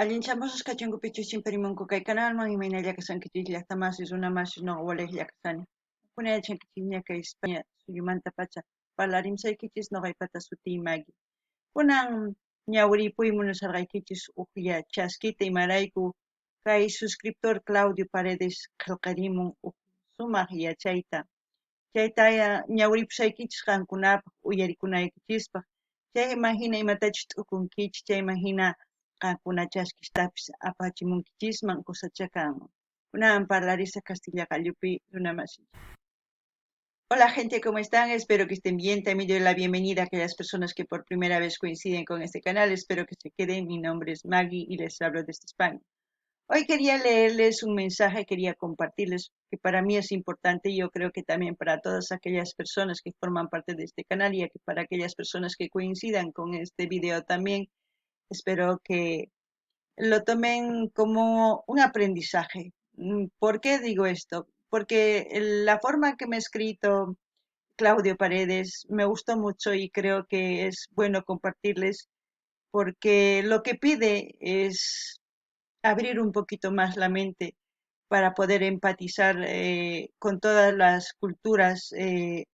Allinchamos kachunkupichu chimparimunku kay canalman imaynalla llaqtamasish runamasish noqa walayuqlla kasani. Kunayachankichik ña kay España suyumanta pacha parlarimsaykichis noqaypata sutiy Maggie. Kunan ñawripuyta munasarqaykichis uklla chaskita imarayku kay suscriptor Claudio Paredes qillqarimun sumaq yachayta. Chayta ñawripusaykichis qankunapaq uyarikunaykichispaq. Chayman hina imatachus t'ukunkichis chayman hina qankuna chaskistapis apachimunkichisman kusachaqa kunaman parlarisaq Castilla qallupi runamasich. Hola gente, ¿cómo están? Espero que estén bien. También doy la bienvenida a aquellas personas que por primera vez coinciden con este canal. Espero que se queden. Mi nombre es Maggie y les hablo desde España. Hoy quería leerles un mensaje, quería compartirles que para mí es importante y yo creo que también para todas aquellas personas que forman parte de este canal y para aquellas personas que coincidan con este video también. Espero que lo tomen como un aprendizaje. ¿Por qué digo esto? Porque la forma que me ha escrito Claudio Paredes me gustó mucho y creo que es bueno compartirles porque lo que pide es abrir un poquito más la mente para poder empatizar con todas las culturas que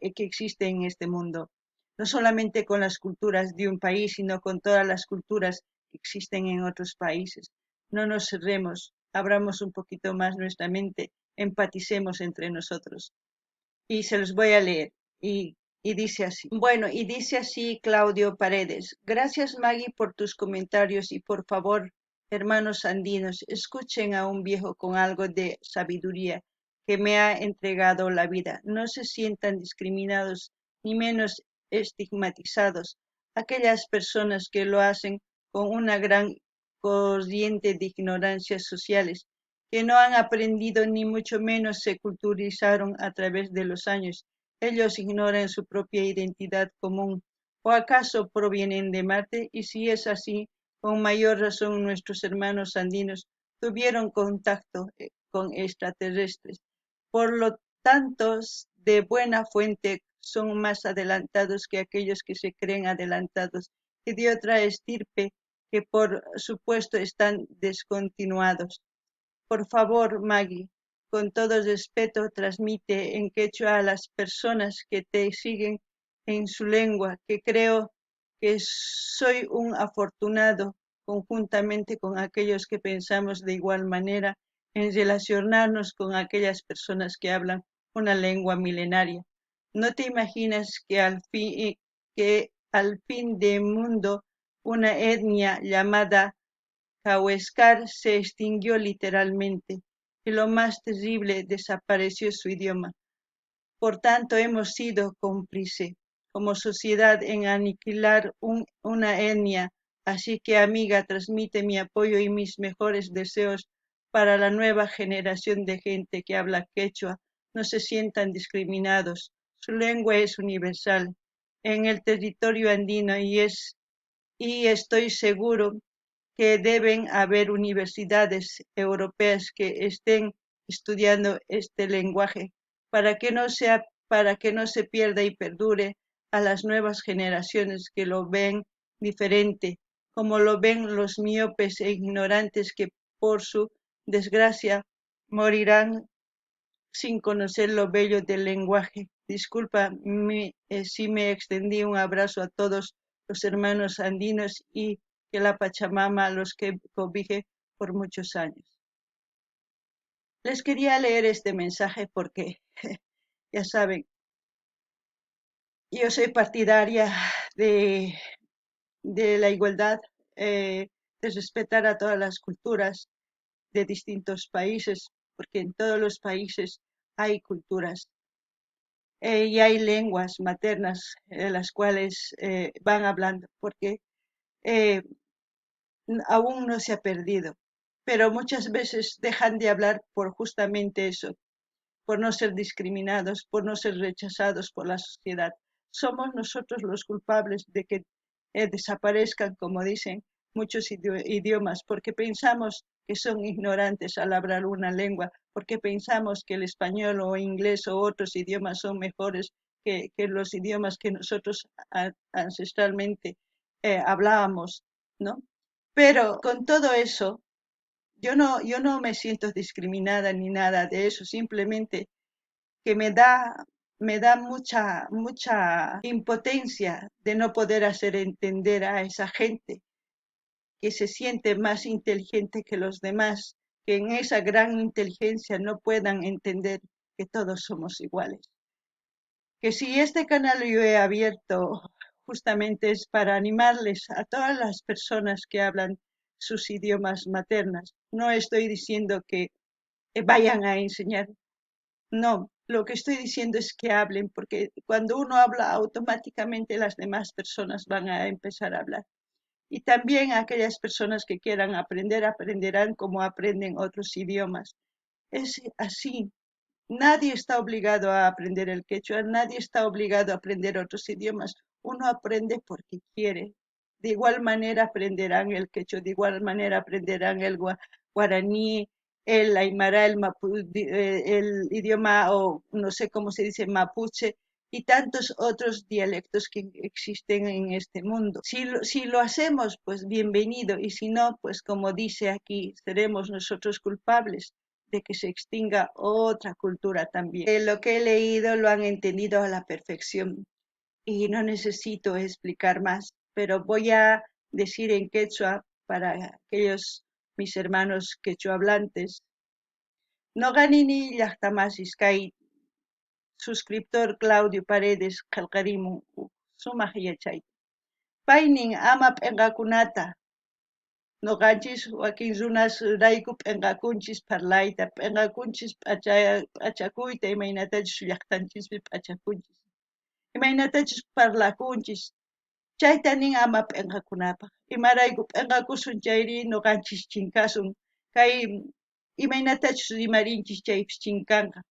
existen en este mundo. No solamente con las culturas de un país, sino con todas las culturas que existen en otros países. No nos cerremos, abramos un poquito más nuestra mente, empaticemos entre nosotros. Y se los voy a leer. Y dice así. Bueno, y dice así Claudio Paredes. Gracias Maggie por tus comentarios y por favor, hermanos andinos, escuchen a un viejo con algo de sabiduría que me ha entregado la vida. No se sientan discriminados ni menos estigmatizados. Aquellas personas que lo hacen con una gran corriente de ignorancias sociales, que no han aprendido ni mucho menos se culturizaron a través de los años. Ellos ignoran su propia identidad común. ¿O acaso provienen de Marte? Y si es así, con mayor razón nuestros hermanos andinos tuvieron contacto con extraterrestres. Por lo tanto, de buena fuente son más adelantados que aquellos que se creen adelantados y de otra estirpe que por supuesto están descontinuados. Por favor, Maggie, con todo respeto, transmite en quechua a las personas que te siguen en su lengua, que creo que soy un afortunado conjuntamente con aquellos que pensamos de igual manera en relacionarnos con aquellas personas que hablan una lengua milenaria. No te imaginas que al fin del mundo una etnia llamada Kaweskar se extinguió literalmente y lo más terrible, desapareció su idioma. Por tanto, hemos sido cómplices como sociedad en aniquilar una etnia. Así que, amiga, transmite mi apoyo y mis mejores deseos para la nueva generación de gente que habla quechua. No se sientan discriminados. Su lengua es universal en el territorio andino y estoy seguro que deben haber universidades europeas que estén estudiando este lenguaje para que no se pierda y perdure a las nuevas generaciones que lo ven diferente, como lo ven los miopes e ignorantes que por su desgracia morirán sin conocer lo bello del lenguaje. Disculpa si me extendí. Un abrazo a todos los hermanos andinos y que la Pachamama los que cobije por muchos años. Les quería leer este mensaje porque, ya saben, yo soy partidaria de, de la igualdad, de respetar a todas las culturas de distintos países, porque en todos los países hay culturas y hay lenguas maternas las cuales van hablando, porque eh, aún no se ha perdido, pero muchas veces dejan de hablar por justamente eso, por no ser discriminados, por no ser rechazados por la sociedad. Somos nosotros los culpables de que desaparezcan, como dicen, muchos idiomas, porque pensamos que son ignorantes al hablar una lengua, porque pensamos que el español o inglés o otros idiomas son mejores que los idiomas que nosotros ancestralmente hablábamos, ¿no? Pero con todo eso, yo no me siento discriminada ni nada de eso, simplemente que me da mucha impotencia de no poder hacer entender a esa gente que se siente más inteligente que los demás, que en esa gran inteligencia no puedan entender que todos somos iguales. Que si este canal yo he abierto justamente es para animarles a todas las personas que hablan sus idiomas maternas. No estoy diciendo que vayan a enseñar, no, lo que estoy diciendo es que hablen, porque cuando uno habla automáticamente las demás personas van a empezar a hablar. Y también aquellas personas que quieran aprender, aprenderán como aprenden otros idiomas. Es así. Nadie está obligado a aprender el quechua, nadie está obligado a aprender otros idiomas. Uno aprende porque quiere. De igual manera aprenderán el quechua, de igual manera aprenderán el guaraní, el aymara, el idioma, o no sé cómo se dice, mapuche, y tantos otros dialectos que existen en este mundo. Si lo hacemos, pues bienvenido, y si no, pues como dice aquí, seremos nosotros culpables de que se extinga otra cultura también. Lo que he leído lo han entendido a la perfección y no necesito explicar más, pero voy a decir en quechua para aquellos mis hermanos quechua hablantes. No ganini llaqtamasis kay suscriptor Claudio Paredes qillqarimun sumaq yachay. Paynin ama p'enqakunata noqanchis wakin runas rayku p'enqakunchis parlayta, p'enqakunchis p'achakuyta imaynatachus llaqtanchispi p'achakunchis, imaynatachus parlakunchis, chayta nin ama p'enqakunapaq. Imarayku p'enqakusun chayri noqanchis chinkasun, kay imaynatachus rimarinchis chaypis chinkanqa.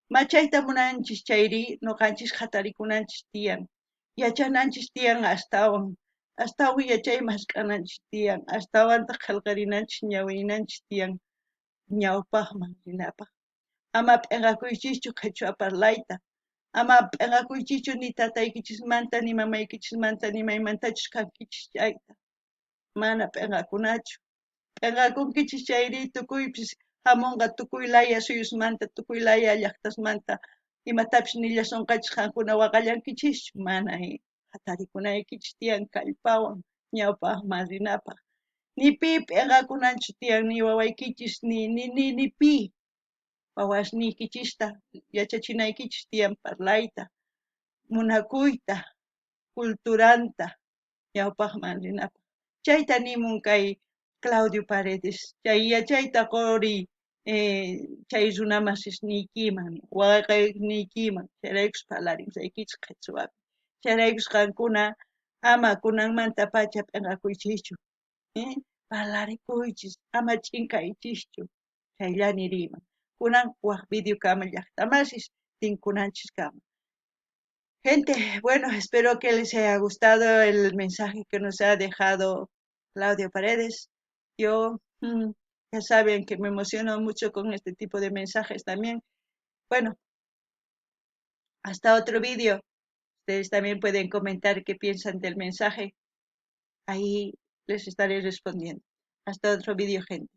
Machayta munanchis chayri noqanchis hatarikunanchis tiyan, yachananchis tiyan astawan yachayman hask'ananchis tiyan, astawanta qillqarinanchis ñawirinanchis tiyan ñawpaqman rinapaq. Ama p'enqakuychischu qhechua parlayta, ama p'enqakuychichu ni tataykichismanta ni mamaykichismanta ni maymantachus kankichis chayta, mana p'enqakunachu. P'enqakunkichis chayri tukuypis hamunqa tukuylaya suyusmanta, tukuylaya llaqtasmanta, imatapis nillasunqachis qankuna waqallankichischu, mana hatarikunaykichis tiyan kallpawan ñawpaqman rinapaq. Ni pi p'enqakunanchu tiyan ni wawaykichis ni pi wawasniykichista yachachinaykichis tiyan parlayta, munakuyta, culturanta ñawpaqman rinapaq. Chayta nimun kay Claudio Paredes, chay yachayta quri chay runa masisniykiman, waqayniykiman, chayraykus parlarimsaykichis qhechwapi. Chayraykus qankuna ama kunanmanta pacha p'enqakuychiychu, parlarikuychis, ama ch'inkaychischu, chayllani riman. Kunan waq videokama llaqtamasis tinkunanchis kama. Gente, bueno, espero que les haya gustado el mensaje que nos ha dejado Claudio Paredes. Yo, ya saben que me emociono mucho con este tipo de mensajes también. Bueno, hasta otro vídeo. Ustedes también pueden comentar qué piensan del mensaje. Ahí les estaré respondiendo. Hasta otro vídeo, gente.